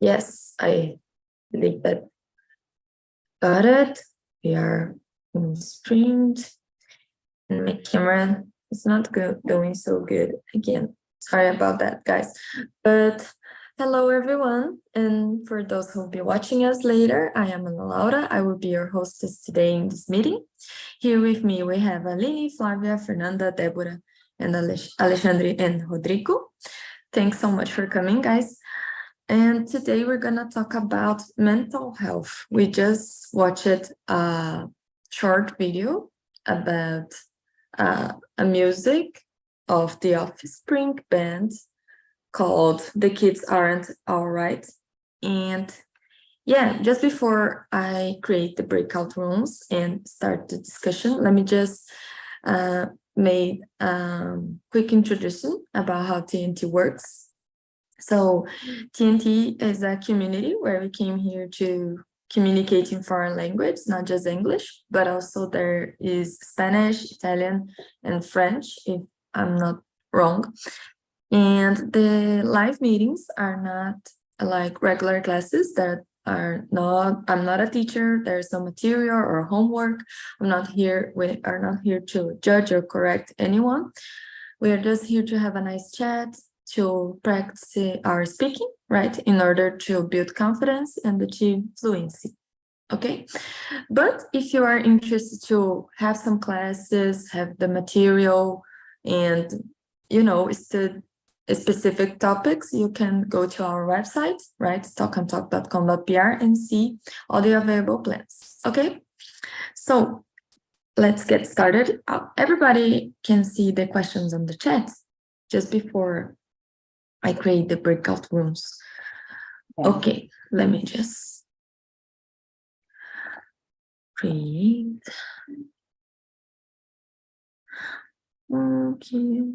Yes, I believe that. Got it. We are in streamed. And my camera is not doing so good again. Sorry about that, guys. But hello, everyone. And for those who will be watching us later, I am Ana Laura. I will be your hostess today in this meeting. Here with me, we have Aline, Flavia, Fernanda, Deborah, and Alexandre and Rodrigo. Thanks so much for coming, guys. And today we're going to talk about mental health. We just watched a short video about a music of the Offspring band called The Kids Aren't Alright. And yeah, just before I create the breakout rooms and start the discussion, let me just make a quick introduction about how TNT works. So TNT is a community where we came here to communicate in foreign language, not just English, but also there is Spanish, Italian, and French, if I'm not wrong. And the live meetings are not like regular classes that are not, I'm not a teacher, there's no material or homework. We are not here to judge or correct anyone. We are just here to have a nice chat, to practice our speaking, right, in order to build confidence and achieve fluency, okay? But if you are interested to have some classes, have the material, and, you know, specific topics, you can go to our website, right, talkandtalk.com.br, and see all the available plans, okay? So let's get started. Everybody can see the questions on the chat just before I create the breakout rooms. Okay, let me just create. Okay.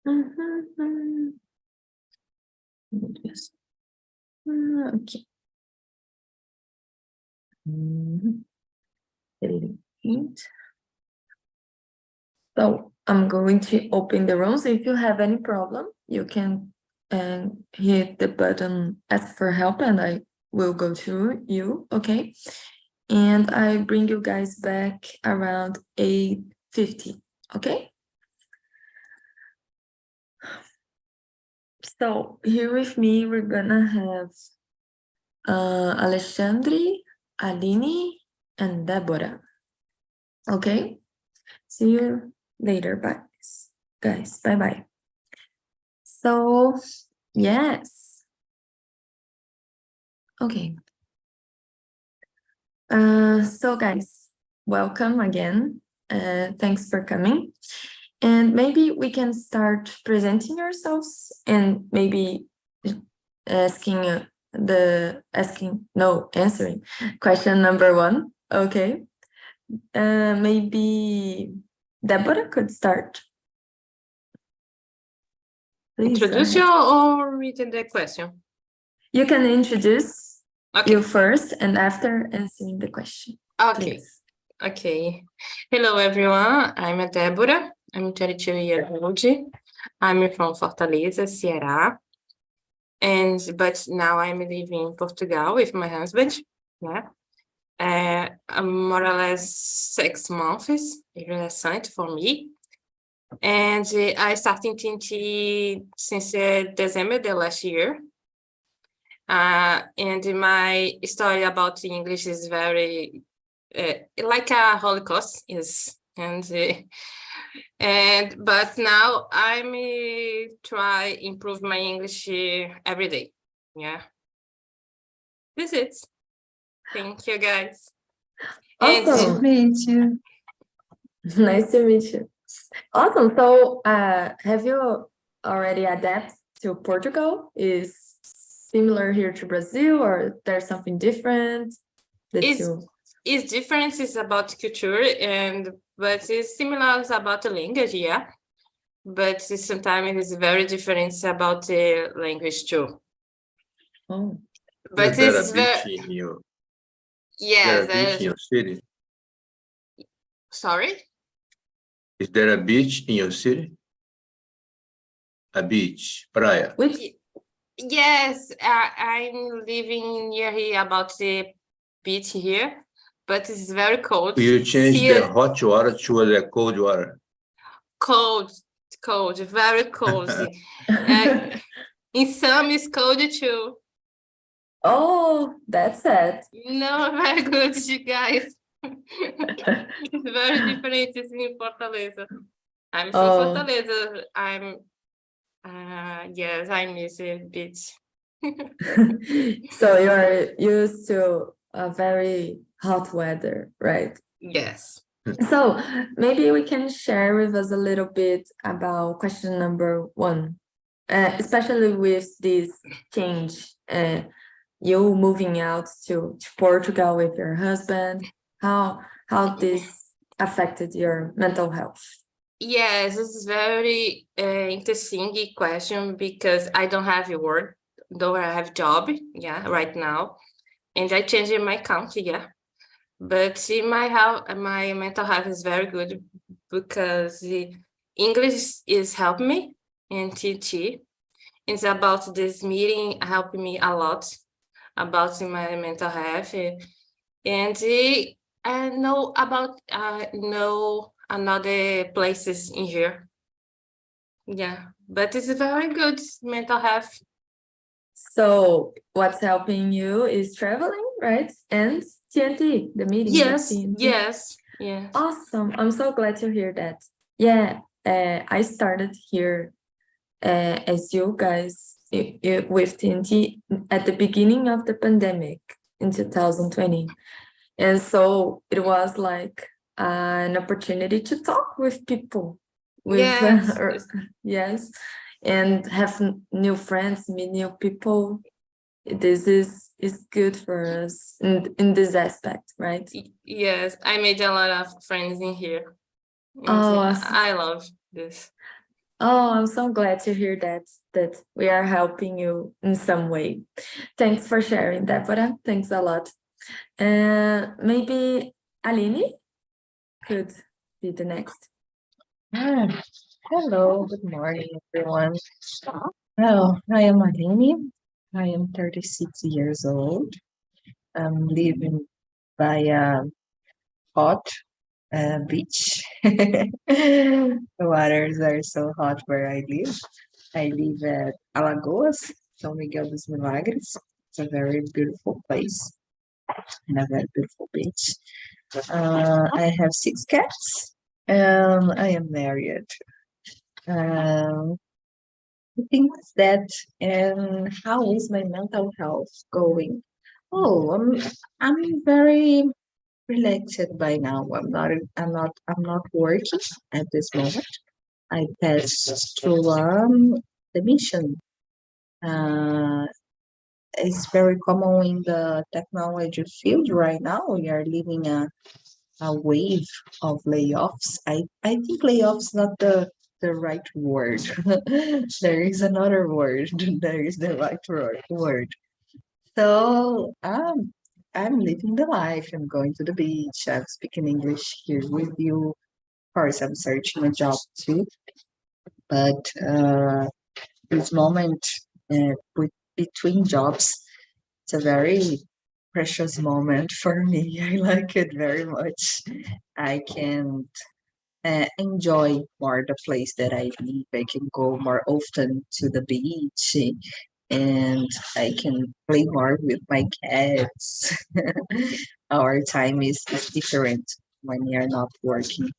Okay. Delete. So I'm going to open the rooms. If you have any problem, you can hit the button ask for help and I will go to you, okay? And I bring you guys back around 8:50, okay? So here with me, we're gonna have Alexandre, Aline, and Deborah, okay? See you later, bye, guys, bye-bye. So, yes. Okay. So guys, welcome again. Thanks for coming. And maybe we can start presenting yourselves and maybe answering question number 1. Okay. Maybe Deborah could start. Please, introduce you or read the question? You can introduce okay. You first and after answering the question. Okay. Please. Okay. Hello, everyone. I'm Deborah. I'm 22 years old. I'm from Fortaleza, Ceará. But now I'm living in Portugal with my husband. Yeah. More or less 6 months. It's recent for me. And I started TNT since December the last year. And my story about English is very like a Holocaust is, but now I'm try improve my English every day. Yeah, this is it. Thank you, guys. Awesome. Nice to meet you. Nice to meet you. Awesome. So, have you already adapted to Portugal? Is similar here to Brazil, or there's something different? It's different. It's about culture, but it's similar about the language, yeah. But sometimes it is very different about the language too. Oh. But is there a beach in your? Yes. Is there a beach in your city? Sorry? Is there a beach in your city? a beach, praia. Which Yes, I'm living near here about the beach here, but it's very cold. You change Here, the hot water to the cold water. cold, very cozy. In some it's cold too. oh, that's sad. No, very good, you guys. It's very different in Fortaleza. I'm from Oh. Fortaleza. Yes, I miss the beach. So you're used to a very hot weather, right? Yes. So maybe we can share with us a little bit about question number 1, especially with this change, you moving out to Portugal with your husband, how this affected your mental health. Yes, this is very interesting question because I don't have a work, though I have job, right now, and I changed my country, but in my health, my mental health is very good because the English is helping me in TT. It's about this meeting helping me a lot about my mental health, and I know about another places in here. Yeah, but it's very good mental health. So what's helping you is traveling, right? And TNT, the meeting. Yes, TNT. yes. Awesome. I'm so glad to hear that. Yeah, I started here as you guys with TNT at the beginning of the pandemic in 2020. And so it was like an opportunity to talk with people. Yes, and have new friends, meet new people. This is good for us in this aspect, right? Yes, I made a lot of friends in here. Oh, I love this. Oh, I'm so glad to hear that we are helping you in some way. Thanks for sharing, Deborah. Thanks a lot. Maybe Aline could be the next. Hello, good morning, everyone. Well, I am Aline. I am 36 years old. I'm living by a hot beach. The waters are so hot where I live. I live at Alagoas, São Miguel dos Milagres. It's a very beautiful place and a very beautiful beach. I have 6 cats and I am married. The things that and how is my mental health going? Oh, I'm very relaxed by now. I'm not working at this moment. I passed through the mission. It's very common in the technology field right now. We are living a wave of layoffs. I think layoffs not the right word. There is another word. There is the right word. So I'm living the life. I'm going to the beach. I'm speaking English here with you. Of course, I'm searching a job too. But this moment between jobs, it's a very precious moment for me. I like it very much. I can enjoy more the place that I live. I can go more often to the beach and I can play more with my cats. Our time is different when you're not working.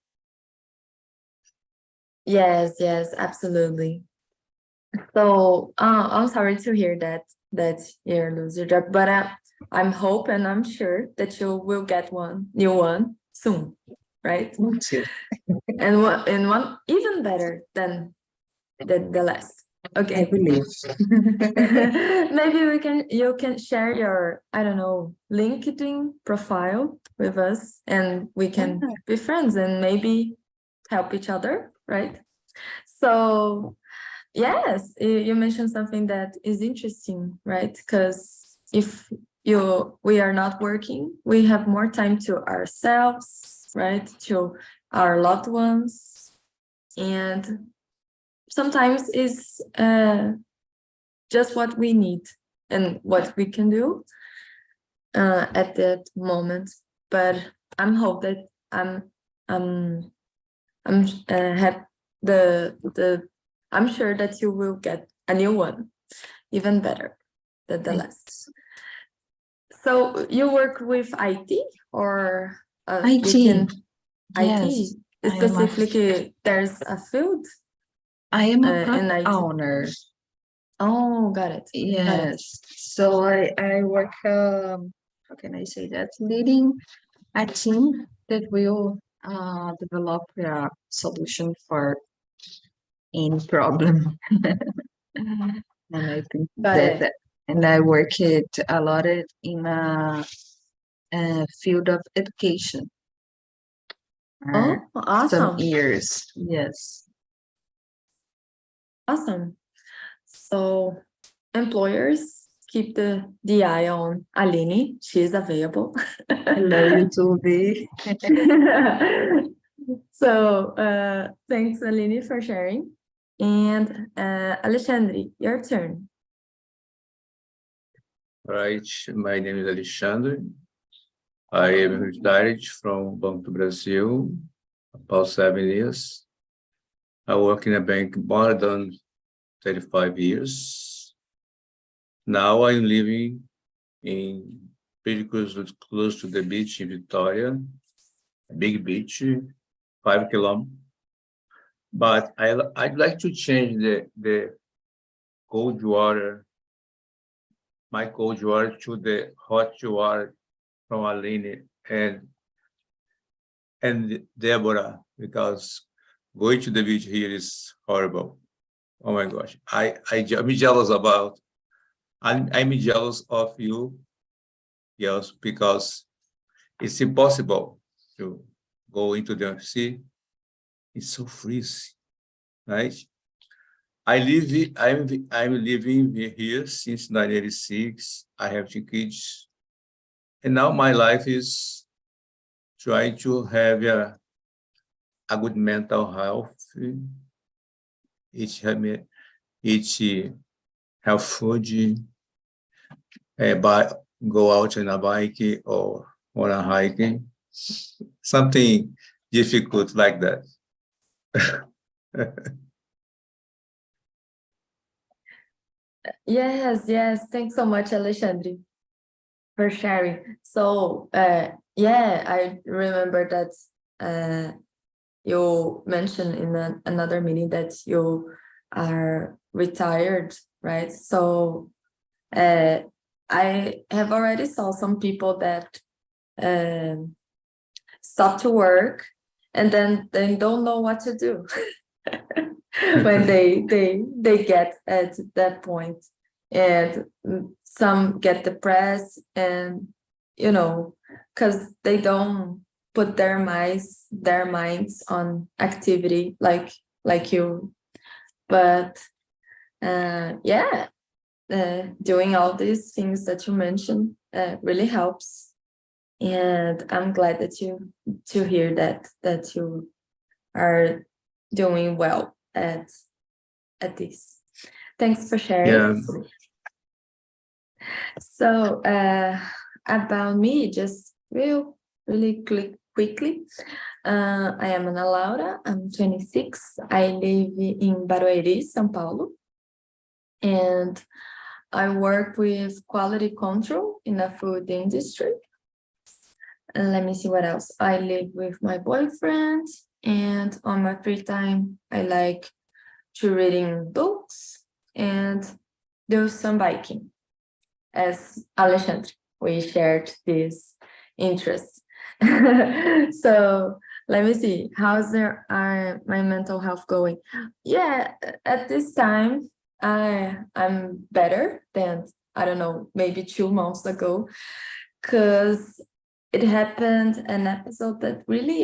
Yes, absolutely. So I'm sorry to hear that you lose your job, but I'm hoping and I'm sure that you will get new one soon, right? Me too. And one even better than the last. I Okay. believe. Maybe you can share your, I don't know, LinkedIn profile with us and we can be friends and we help each other, right? So yes, you mentioned something that is interesting, right? Because if we are not working, we have more time to ourselves, right? To our loved ones. And sometimes is just what we need and what we can do at that moment. But I'm hope that I'm have I'm sure that you will get a new one, even better than the last. So you work with IT or IT. you can Yes, IT specifically? There's a field. I am a in product IT. owner. Oh, got it. Yes. So I work, how can I say that? Leading a team that will develop a solution for any problem. And I think Got it. and I work it a lot in a field of education. Oh, Some awesome. years. Yes. Awesome. So employers keep the eye on Aline. She's available. Hello, YouTube. So thanks, Aline, for sharing. And Alexandre, your turn. Right, my name is Alexandre. I am retired from Banco do Brasil about 7 years. I work in a bank more than 35 years. Now I'm living in pretty close to the beach in Victoria, a big beach, 5 kilometers. But I'd like to change the cold water, my cold water, to the hot water from Aline and Deborah, because going to the beach here is horrible. Oh my gosh, I'm jealous about. I'm jealous of you, yes, because it's impossible to go into the sea. It's so freezing, right? I'm living here since 1986. I have 2 kids, and now my life is trying to have a good mental health, eat health food, go out on a bike or on a hiking, something difficult like that. Yes. Thanks so much, Alexandre, for sharing. So I remember that you mentioned in another meeting that you are retired, right? So I have already saw some people that stop to work and then they don't know what to do when they get at that point, and some get depressed, and because they don't put their minds on activity like you. But doing all these things that you mentioned really helps, and I'm glad that to hear that you are doing well at this. Thanks for sharing. Yeah. So about me, just really quickly, I am Ana Laura. I'm 26. I live in Barueri, São Paulo, and I work with quality control in the food industry. And let me see what else. I live with my boyfriend, and on my free time, I like to reading books and do some biking. As Alexandre, we shared this interest. So let me see, how's my mental health going? Yeah, at this time, I'm better than, I don't know, maybe 2 months ago, because it happened an episode that really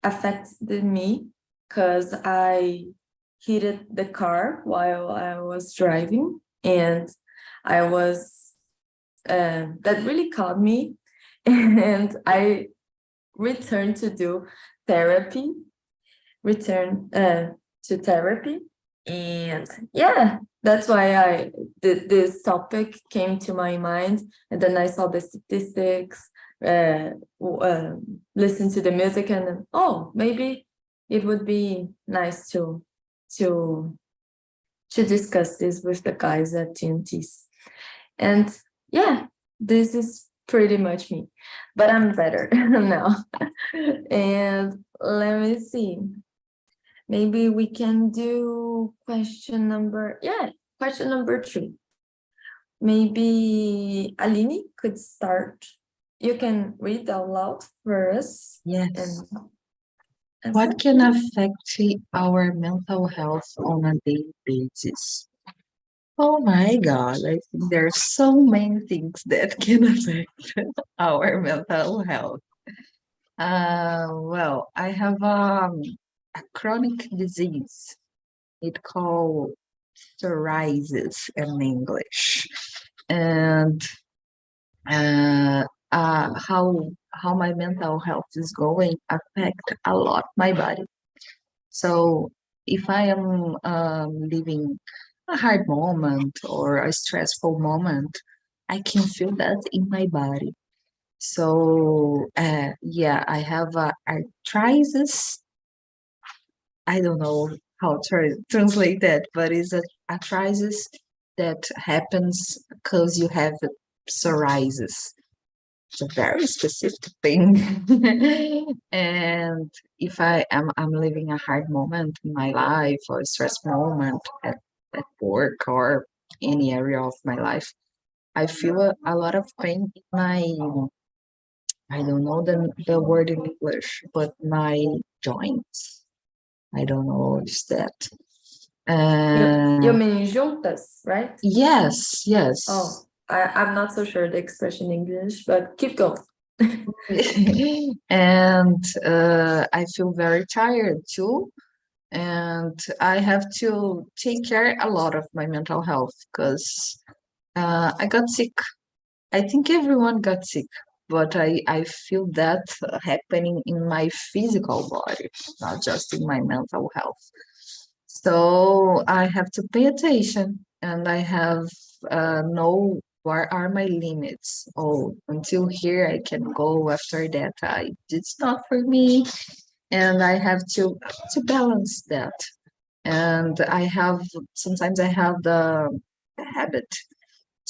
affected me, because I hit the car while I was driving, and I was that really caught me, and I returned to do therapy, to therapy, And yeah, that's why this topic came to my mind, and then I saw the statistics, listen to the music, and oh, maybe it would be nice to discuss this with the guys at TNTs. And yeah, this is pretty much me, but I'm better now. And let me see. Maybe we can do question number 3. Maybe Aline could start. You can read out loud for us. Yes. And What can affect our mental health on a daily basis? Oh my God, I think there are so many things that can affect our mental health. Well, I have a chronic disease. It called psoriasis in English, and how my mental health is going affect a lot my body. So if I am living a hard moment or a stressful moment, I can feel that in my body. So yeah, I have arthritis. I don't know how to translate that, but it's a arthritis that happens because you have psoriasis. It's a very specific thing. And if I'm living a hard moment in my life or a stress moment at work or any area of my life, I feel a lot of pain in my, I don't know the word in English, but my joints. I don't know what's that. you mean juntas, right? Yes, yes. Oh, I'm not so sure the expression in English, but keep going. And I feel very tired too. And I have to take care a lot of my mental health because I got sick. I think everyone got sick, but I feel that happening in my physical body, not just in my mental health. So I have to pay attention and I have know where are my limits. Oh, until here I can go. After that, it's not for me, and I have to balance that. And I have sometimes I have the habit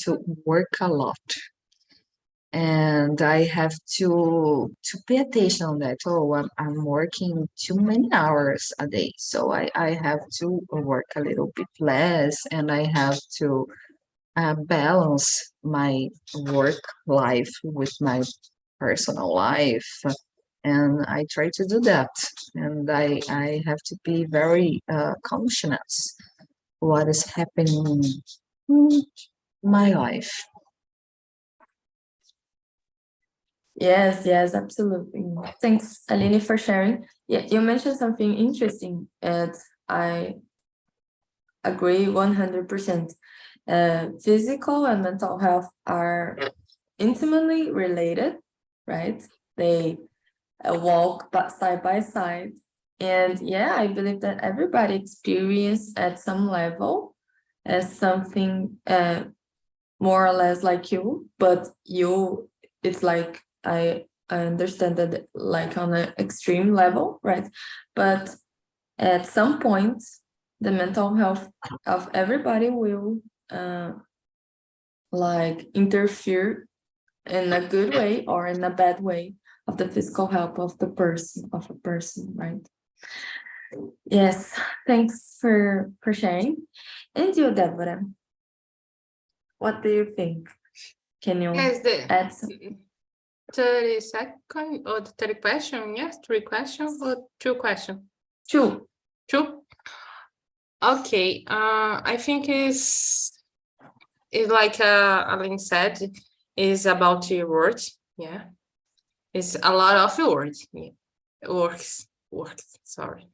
to work a lot, and I have to pay attention on that. Oh, I'm working too many hours a day, so I have to work a little bit less, and I have to balance my work life with my personal life, and I try to do that, and I have to be very conscious what is happening in my life. Yes, absolutely. Thanks, Aline, for sharing. Yeah, you mentioned something interesting, and I agree 100%. Physical and mental health are intimately related, right? They walk side by side. And yeah, I believe that everybody experience at some level as something more or less like you, but it's like I understand that like on an extreme level, right? But at some point, the mental health of everybody will like interfere in a good way or in a bad way of the physical health of a person, right? Yes, thanks for sharing. And you, Deborah, what do you think? Can you Yes, add some? 30-second or the 30 question? Yes, 3 questions or 2 questions? 2. 2? Okay, I think it's like Aline said, is about your words. Yeah, it's a lot of words. Yeah. Works. Sorry,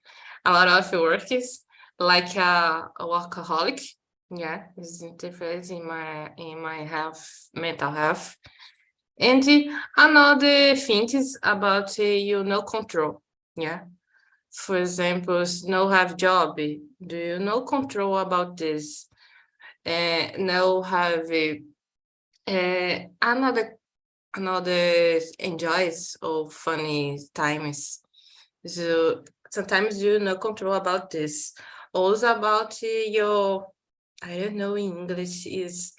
a lot of work is like a workaholic. Yeah, it's interferes in my health, mental health. And another thing is about control. Yeah, for example, no have job. Do you no control about this? No have another enjoys or funny times. So sometimes you no control about this. Also about your, I don't know in English is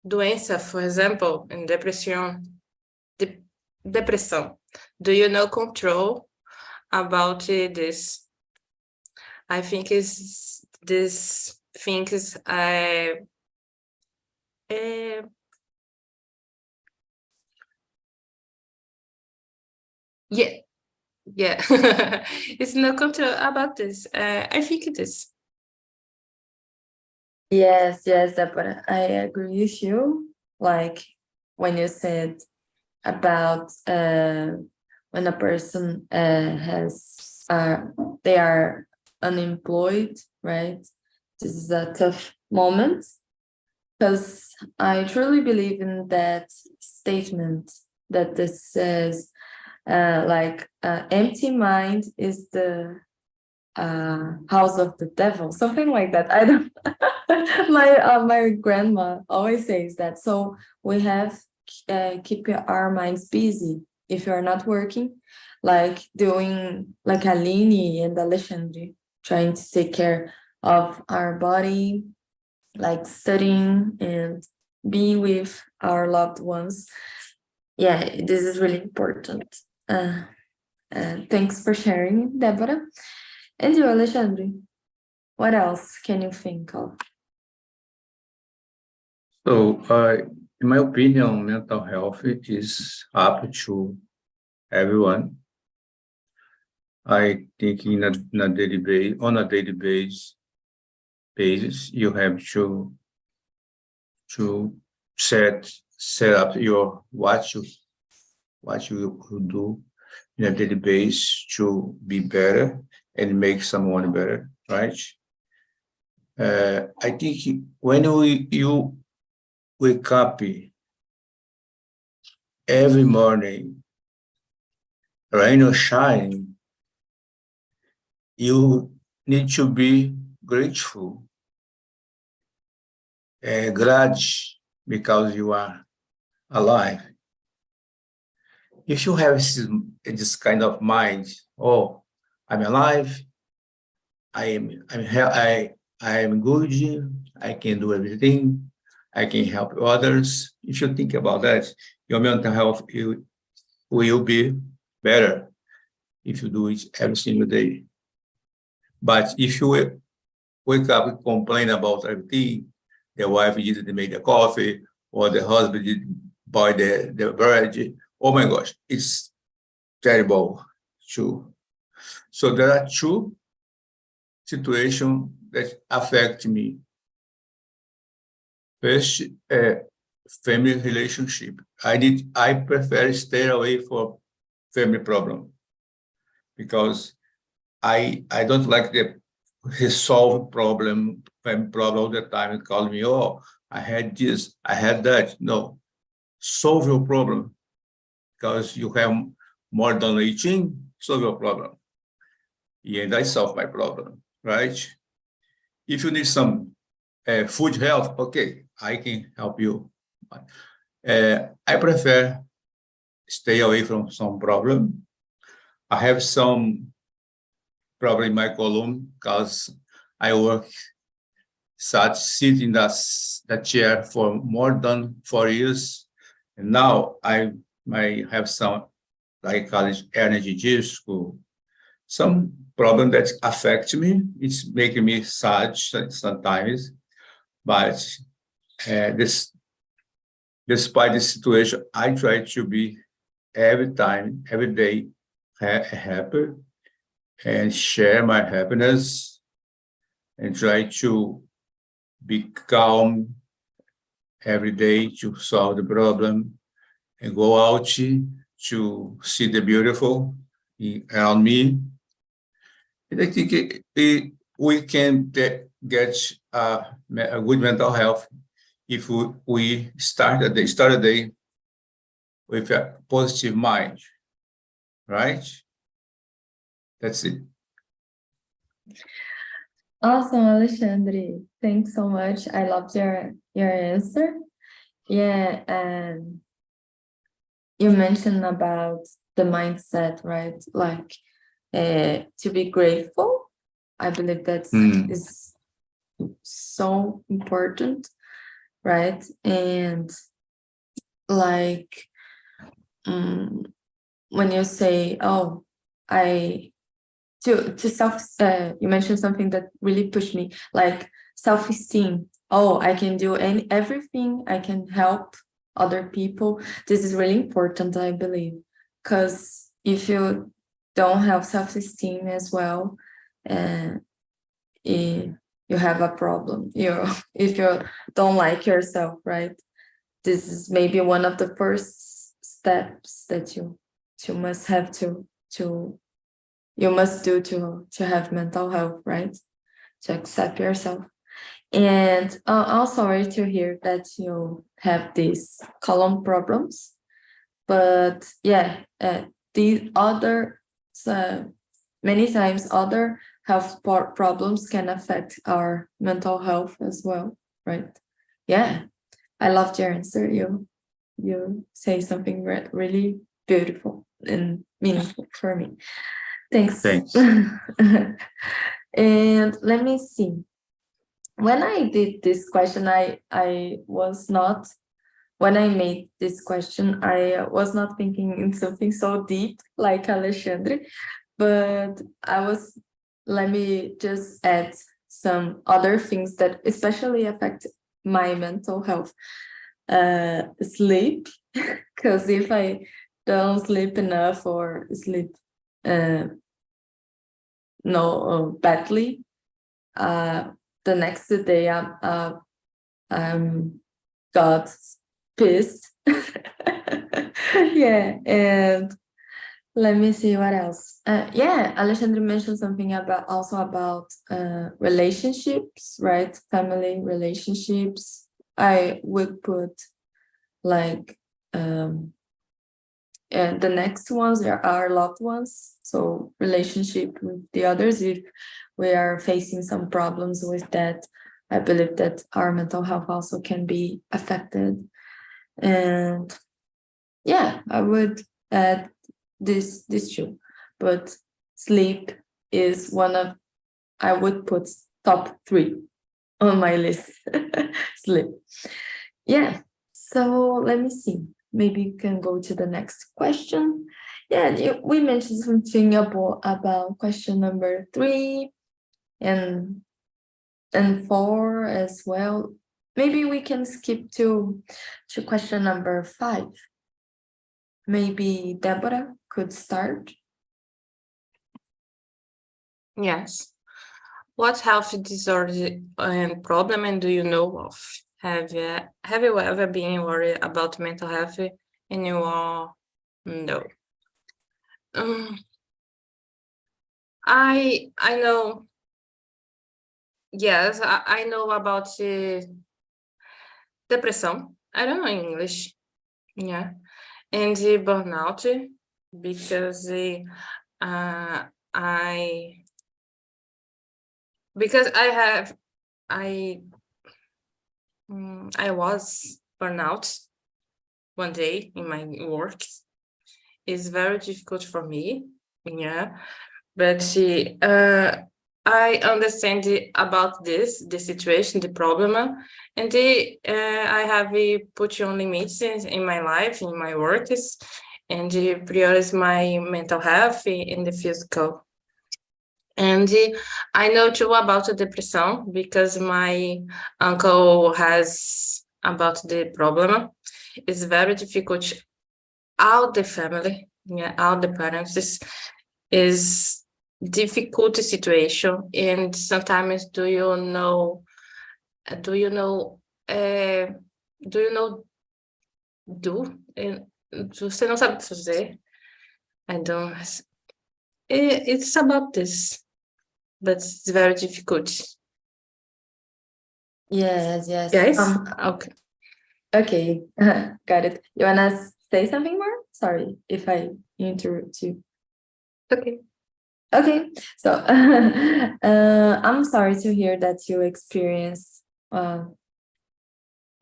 doença, for example, in depression. Depressão. Do you know control about this? I think is this things yeah. It's no control about this. I think it is. Yes, Deborah, I agree with you. Like when you said about when a person has they are unemployed, right? This is a tough moment because I truly believe in that statement that this says empty mind is the house of the devil, something like that. I don't my grandma always says that. So we have keep our minds busy if you're not working, like doing like Aline and Alexandre, trying to take care of our body, like studying and be with our loved ones. Yeah, this is really important. Thanks for sharing, Deborah. And you, Alexandre, what else can you think of? So, in my opinion, mental health is up to everyone. I think on a daily basis, you have to set up your what you do in a daily basis to be better and make someone better, right? I think when you wake up every morning, rain or shine, you need to be grateful, glad because you are alive. If you have this kind of mind, oh, I'm alive, I am good, I can do everything, I can help others. If you think about that, your mental health will be better if you do it every single day. But if you wake up and complain about everything, the wife didn't make the coffee, or the husband didn't buy the bread, oh my gosh, it's terrible too. So there are two situations that affect me. First, family relationship. I prefer stay away from family problem because I don't like the resolve family problem all the time and call me, oh, I had this, I had that. No, solve your problem because you have more than 18, solve your problem. And I solve my problem, right? If you need some food health, okay, I can help you. I prefer stay away from some problem. I have some problem in my column because I work sit in that chair for more than 4 years. And now I might have some, like college energy disco, some problem that affects me. It's making me sad sometimes. But despite the situation, I try to be every day, happy and share my happiness and try to be calm every day to solve the problem and go out to see the beautiful around me. And I think we can get a good mental health if we start a day with a positive mind, right? That's it. Awesome, Alexandre. Thanks so much. I loved your answer. Yeah, and you mentioned about the mindset, right? Like to be grateful. I believe that's is so important, right? And like when you say, oh, to self, you mentioned something that really pushed me, like self-esteem. Oh, I can do everything, I can help other people. This is really important, I believe, because if you don't have self-esteem as well, you have a problem. If you don't like yourself, right? This is maybe one of the first steps that you must have to you must do to have mental health, right? To accept yourself. And I'm sorry to hear that you have these colon problems, but yeah, the other many times other health problems can affect our mental health as well, right? Yeah, I loved your answer. You say something really beautiful and meaningful for me. Thanks. And let me see. When I did this question, I was not, when I made this question, I was not thinking in something so deep like Alexandre, but let me just add some other things that especially affect my mental health. Sleep, because if I don't sleep enough or sleep badly, the next day I'm got pissed. Yeah, and let me see what else. Yeah, Alexandre mentioned something about relationships, right? Family relationships. I would put like and the next ones are our loved ones. So relationship with the others, if we are facing some problems with that, I believe that our mental health also can be affected. And yeah, I would add this two, but sleep is one of, I would put top 3 on my list. Sleep. Yeah, so let me see. Maybe you can go to the next question. Yeah, we mentioned something about question number 3 and 4 as well. Maybe we can skip to question number 5. Maybe Deborah could start. Yes. What health disorder and problem do you know of? Have you ever been worried about mental health and you are no? I know. Yes, I know about depression. I don't know English. Yeah, and the burnout because I was burnout one day in my work. It's very difficult for me. Yeah, but I understand about the situation, the problem, and I have put on limits in my life, in my work, and prioritize my mental health in the physical. And I know too about the depression because my uncle has about the problem. It's very difficult. All the family, all the parents is difficult situation, and sometimes do you know você não sabe fazer. I don't. It's about this, but it's very difficult. Yes. Yes. Okay. Got it. You wanna say something more? Sorry if I interrupt you. Okay. Okay, so I'm sorry to hear that you experienced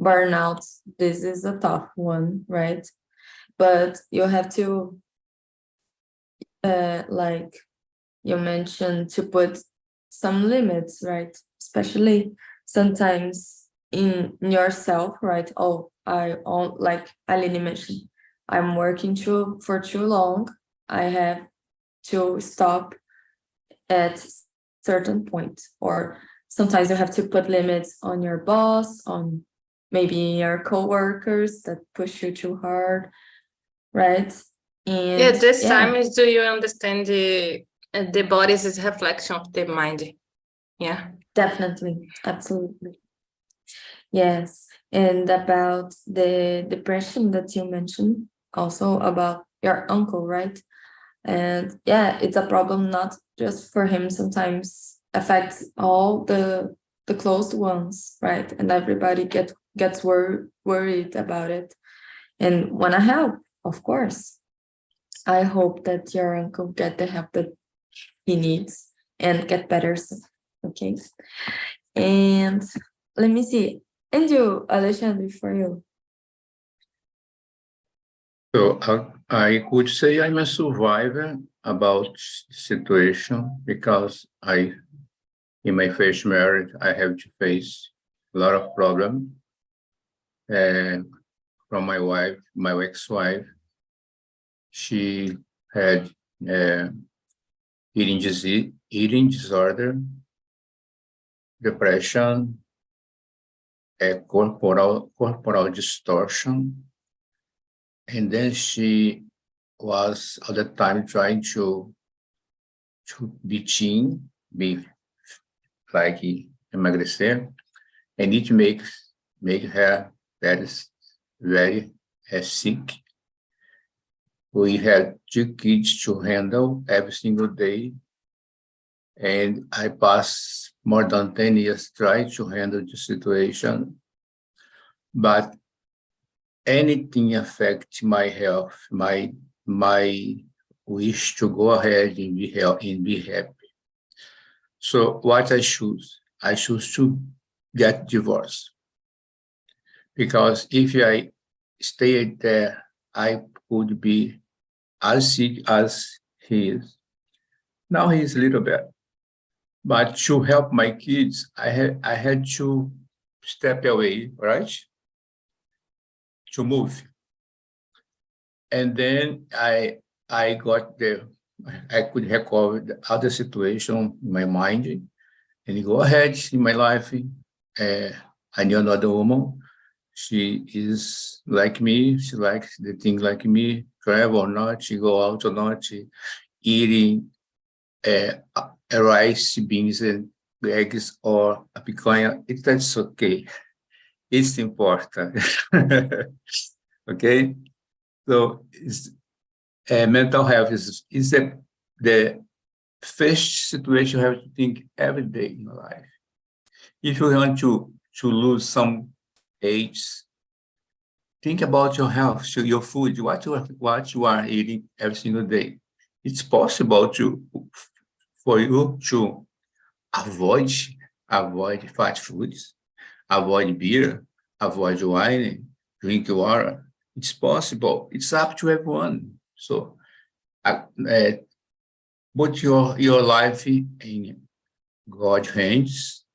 burnout. This is a tough one, right? But you have to, like you mentioned, to put some limits, right? Especially sometimes in yourself, right? Oh, like Aline mentioned, I'm working for too long. I have to stop at certain point, or sometimes you have to put limits on your boss, on maybe your coworkers that push you too hard, right? And Yeah, this time is, do you understand the body is a reflection of the mind? Yeah. definitely, absolutely. Yes, and about the depression that you mentioned, also about your uncle, right? And yeah, it's a problem not just for him, sometimes affects all the closed ones, right? And everybody gets worried about it and wanna help, of course. I hope that your uncle get the help that he needs and get better soon. Okay. And let me see. And you, Alexandre, for you. So I could say I'm a survivor about the situation because in my first marriage, I have to face a lot of problems from my wife, my ex-wife. She had eating disorder, depression, corporal distortion, and then she was all the time trying to be thin, be like emagrecer, and it make her very sick. We had 2 kids to handle every single day, and I passed more than 10 years trying to handle the situation, but anything affect my health, my wish to go ahead and be happy. So what I choose to get divorced, because if I stayed there, I could be as sick as he is. Now he is a little better, but to help my kids, I had to step away, right? To move. And then I could recover the other situation in my mind and go ahead in my life. I knew another woman. She is like me. She likes the things like me, travel or not, she go out or not, eating rice, beans, and eggs or a picanha. That's okay. It's important. Okay? So mental health is the first situation you have to think every day in your life. If you want to lose some age, think about your health, so your food, what you are eating every single day. It's possible for you to avoid fast foods, avoid beer, avoid wine, drink water. It's possible. It's up to everyone. So put your life in God's hands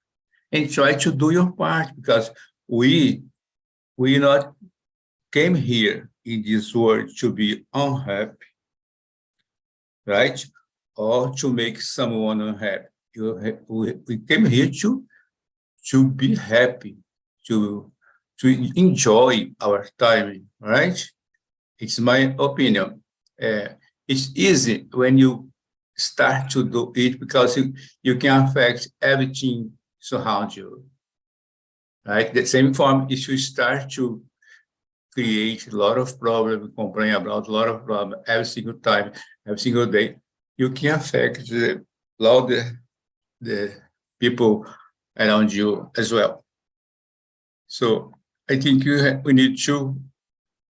and try to do your part, because we not came here in this world to be unhappy, right? Or to make someone unhappy. We came here to be happy, to enjoy our time, right? It's my opinion. It's easy when you start to do it because you can affect everything surround you, right? The same form, if you start to create a lot of problems, complain about a lot of problems every single time, every single day, you can affect the people around you as well. So I think we need to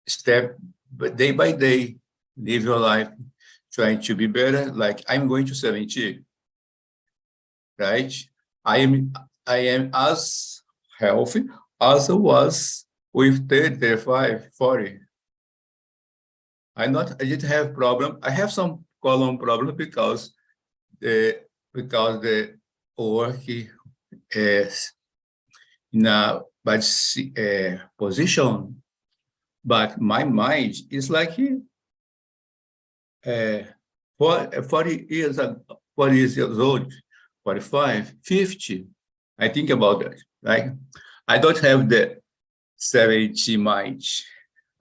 step day by day, live your life trying to be better. Like I'm going to 70, right? I am as healthy as I was with 30, 35, 40. I didn't have problem. I have some colon problem because the work is in a bad position, but my mind is like 40 years 40 years old, 45, 50. I think about that, right? I don't have the 70 mind,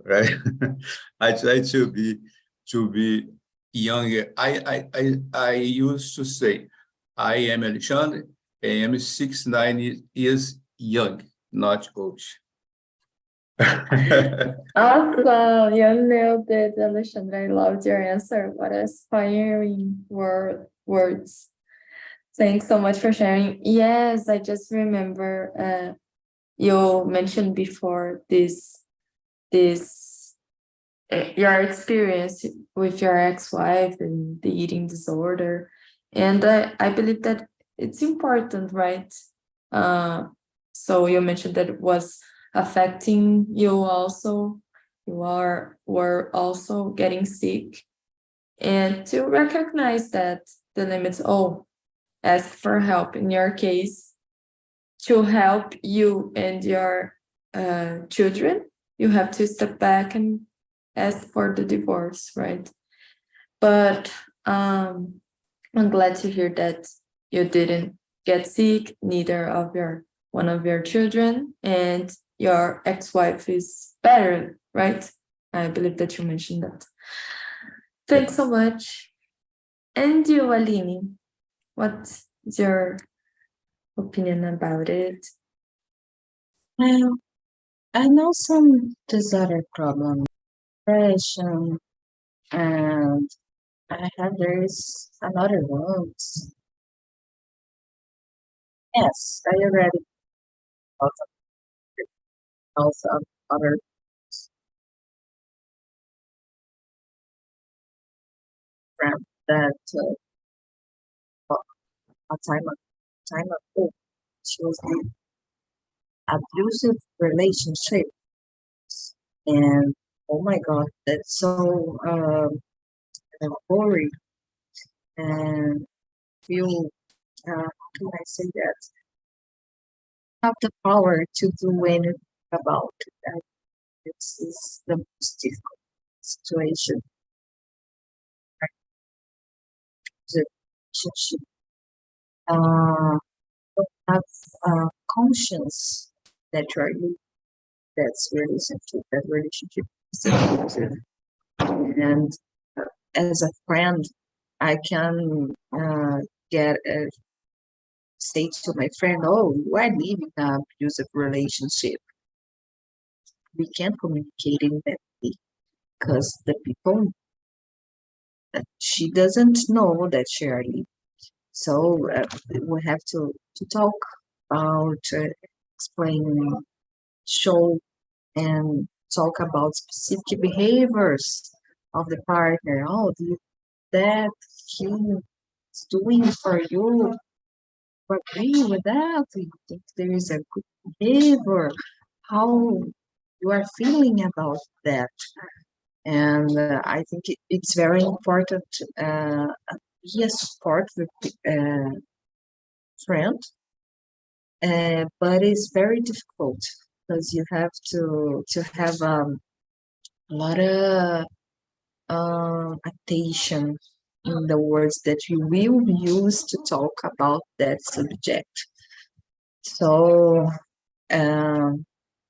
right? I try to be younger. I used to say, I am Alexandre, I am 69 years young, not old. Awesome, you nailed it, Alexandra. I loved your answer. What inspiring words. Thanks so much for sharing. Yes, I just remember you mentioned before this your experience with your ex-wife and the eating disorder. And I believe that it's important, right? So you mentioned that it was affecting you also. Were also getting sick. And to recognize that the limits, ask for help. In your case, to help you and your children, you have to step back and ask for the divorce, right? But I'm glad to hear that you didn't get sick, neither of one of your children, and your ex-wife is better, right? I believe that you mentioned that. Thanks so much. And you, Aline, what's your opinion about it? Well, I know some disorder problem, depression, and there's another ones. Yes, I already also other friend that a time ago she was in abusive relationship, and oh my God, that's so worried and feel how can I say that, have the power to do anything about that. This is the most difficult situation. The relationship don't have conscience that you're in that relationship is abusive. And as a friend, I can get say to my friend, "Oh, you are living an abusive relationship." We can't communicate in that way because the people she doesn't know that she are living. So we have to talk about explain, show, and talk about specific behaviors of the partner. Oh, that he is doing for you, agree with that? Do you think there is a good behavior? How you are feeling about that? And I think it's very important. Be a support friend, but it's very difficult because you have to have a lot of attention in the words that you will use to talk about that subject. So,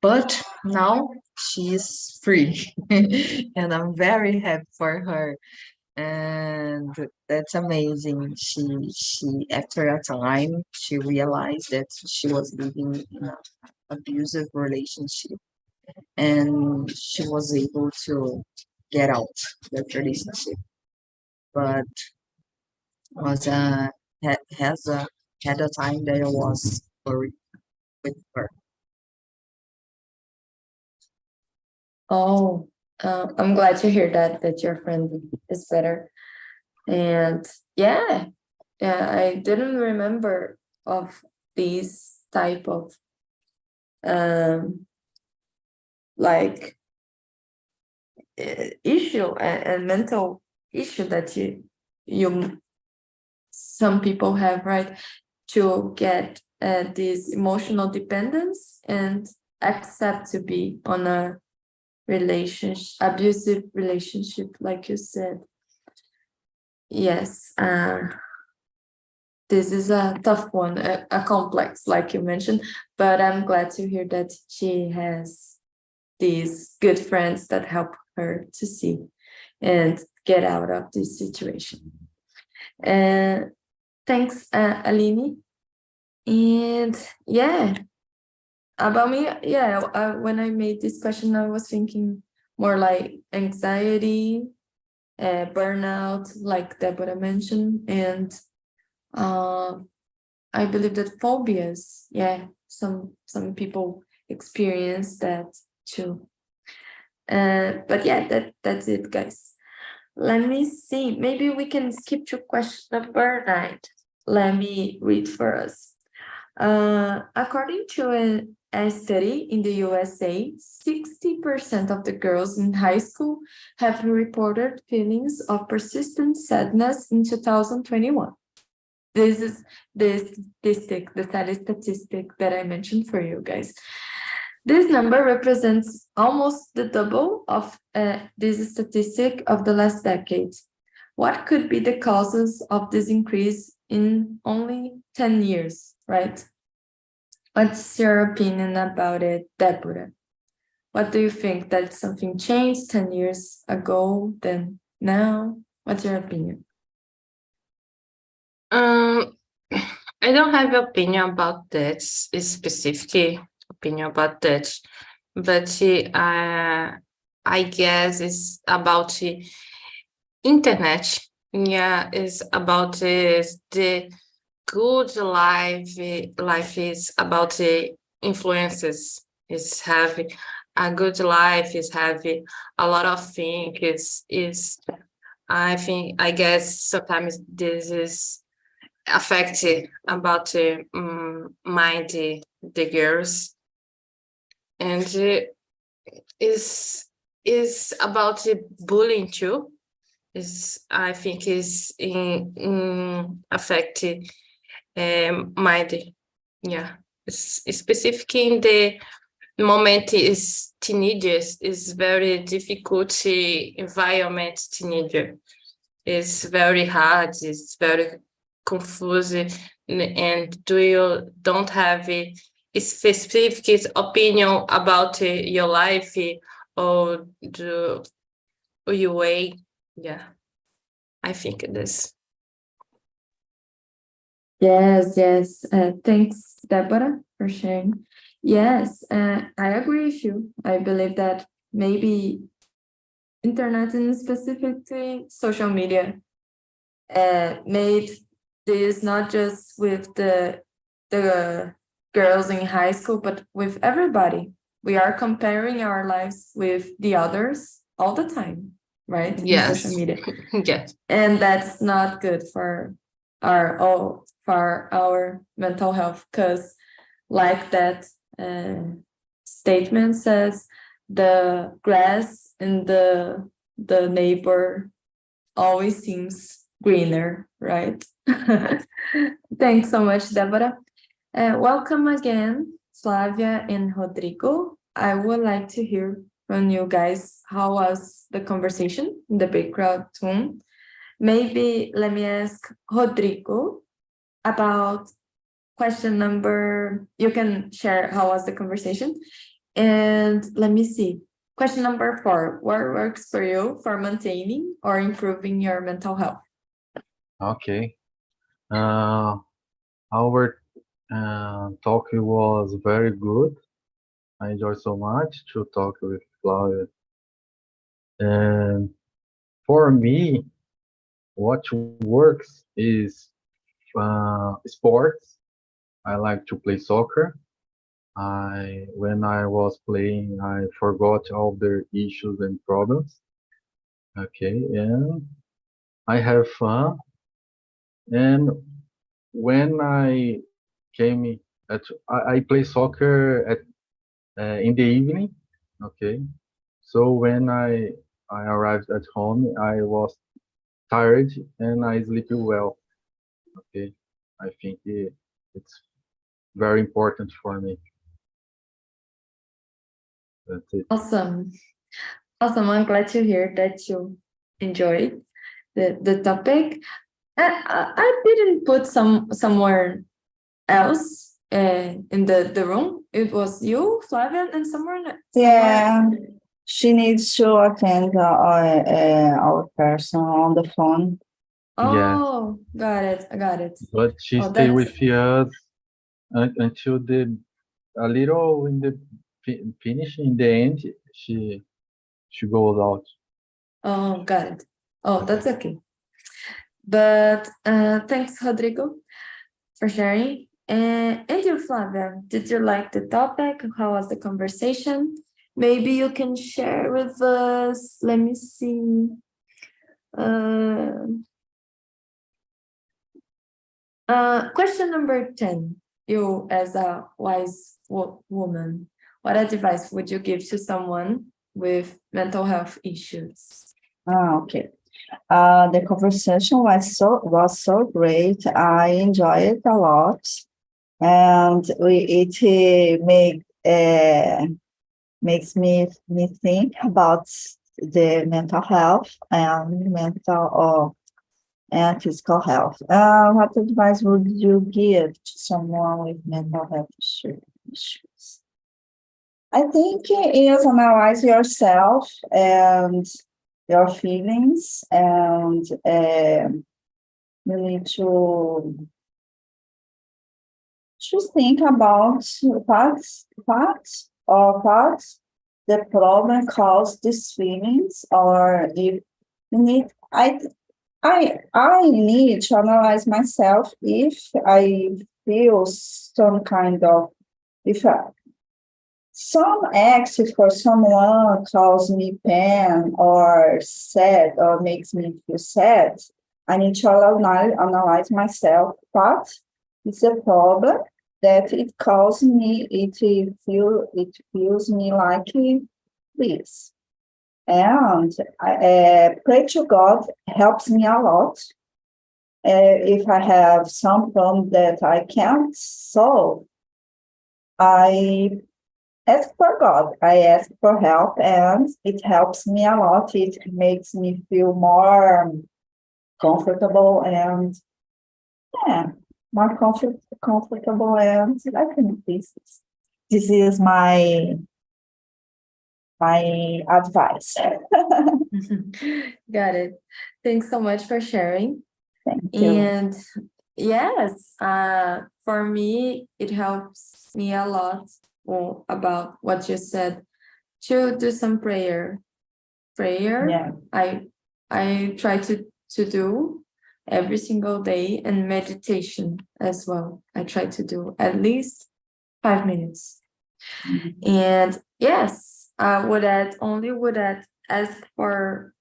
but now she is free, and I'm very happy for her. And that's amazing. She after a time she realized that she was living in an abusive relationship, and she was able to get out that relationship, but was had a time that I was worried with her. I'm glad to hear that your friend is better. And yeah, I didn't remember of these type of like issue and mental issue that you some people have, right? To get this emotional dependence and accept to be on a abusive relationship, like you said. Yes, this is a tough one, a complex, like you mentioned, but I'm glad to hear that she has these good friends that help her to see and get out of this situation. Thanks, Aline. And yeah, about me, yeah, when I made this question, I was thinking more like anxiety, burnout, like Deborah mentioned, and I believe that phobias, yeah, some people experience that too. But yeah, that's it, guys. Let me see. Maybe we can skip to question number 9. Let me read for us. According to a study in the USA, 60% of the girls in high school have reported feelings of persistent sadness in 2021. This is the sad statistic that I mentioned for you guys. This number represents almost the double of this statistic of the last decade. What could be the causes of this increase in only 10 years, right? What's your opinion about it, Deborah? What do you think? That something changed 10 years ago than now? What's your opinion? I don't have an opinion about that, specific opinion about that, but I guess it's about internet. Yeah, it's about the good life. Life is about the influences. It's having a good life. Is having a lot of things. Is I guess sometimes this is affected about the mind the girls, and is about the bullying too. I think is in affected mind. Yeah, it's specific in the moment is teenagers is very difficult environment. Teenager is very hard. It's very confusing, and you don't have a specific opinion about your life or your way. Yeah, I think this. Yes. Thanks, Deborah, for sharing. Yes, I agree with you. I believe that maybe internet and specifically social media made this not just with the girls in high school, but with everybody. We are comparing our lives with the others all the time, right? Yes. In social media. Yes. And that's not good for our mental health, because like that statement says, the grass in the neighbor always seems greener, right? Thanks so much, Deborah. Welcome again, Flavia and Rodrigo. I would like to hear from you guys, how was the conversation in the background room? Maybe let me ask Rodrigo about question number, you can share how was the conversation. And let me see. Question number 4, what works for you for maintaining or improving your mental health? Okay. Our talk was very good. I enjoyed so much to talk with Claudia. And for me, what works is sports. I like to play soccer. When I was playing, I forgot all the issues and problems. Okay, and I have fun. And when I came I play soccer at in the evening. Okay. So when I arrived at home, I was tired and I sleep well. Okay. I think it's very important for me. That's it. Awesome. Awesome. I'm glad to hear that you enjoyed the topic. I didn't put somewhere else in the room. It was you, Flavia, and someone. Yeah, she needs to attend our person on the phone. Oh, got it. I got it. But she Oh, stayed with that's- us until a little in the finish. In the end, she goes out. Oh, got it. Oh, that's okay. But thanks, Rodrigo, for sharing. And you, Flavia, did you like the topic? How was the conversation? Maybe you can share with us. Let me see. Question number 10. You, as a wise woman, what advice would you give to someone with mental health issues? Okay. The conversation was so great. I enjoyed it a lot, and makes me think about the mental health and and physical health. What advice would you give to someone with mental health issues? I think is analyze yourself and your feelings, and you need to think about what the problem caused these feelings, or if you need. I need to analyze myself if I feel some kind of, if some acts for someone cause me pain or sad or makes me feel sad, I need to analyze myself what is the problem that it causes me, it feels me like this. And pray to God helps me a lot. If I have some problem that I can't solve, I ask for God. I ask for help, and it helps me a lot. It makes me feel more comfortable and more comfortable. And I think this is my advice. Got it. Thanks so much for sharing. Thank you. And yes, for me, it helps me a lot about what you said, to do some prayer. Yeah. I try to do every single day, and meditation as well. I try to do at least 5 minutes. And yes, I would ask for,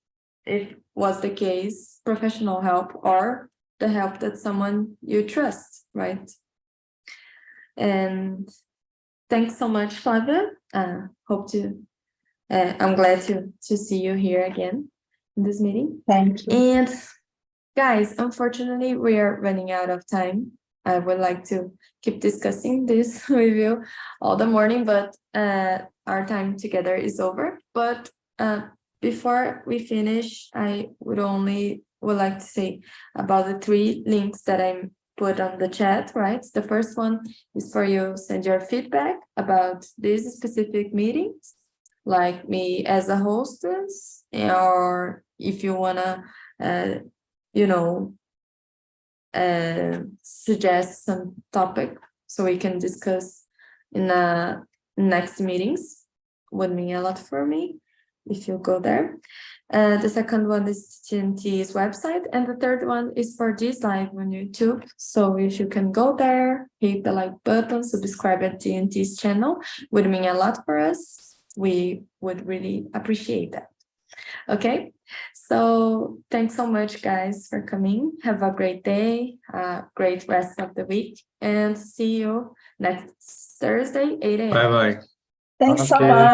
if was the case, professional help or the help that someone you trust, right? And thanks so much, Flavia. I'm glad to see you here again in this meeting. Thank you. And guys, unfortunately, we are running out of time. I would like to keep discussing this with you all the morning, but our time together is over. But before we finish, I would like to say about the 3 links that I put on the chat, right? The first one is for you send your feedback about these specific meetings, like me as a hostess, or if you wanna, suggest some topic so we can discuss in next meetings. Would mean a lot for me if you go there. The second one is TNT's website, and the third one is for this live on YouTube. So if you can go there, hit the like button, subscribe at TNT's channel, would mean a lot for us. We would really appreciate that. Okay, So thanks so much, guys, for coming. Have a great day, great rest of the week, and see you next Thursday, 8 a.m. Bye bye. Thanks so Okay. much.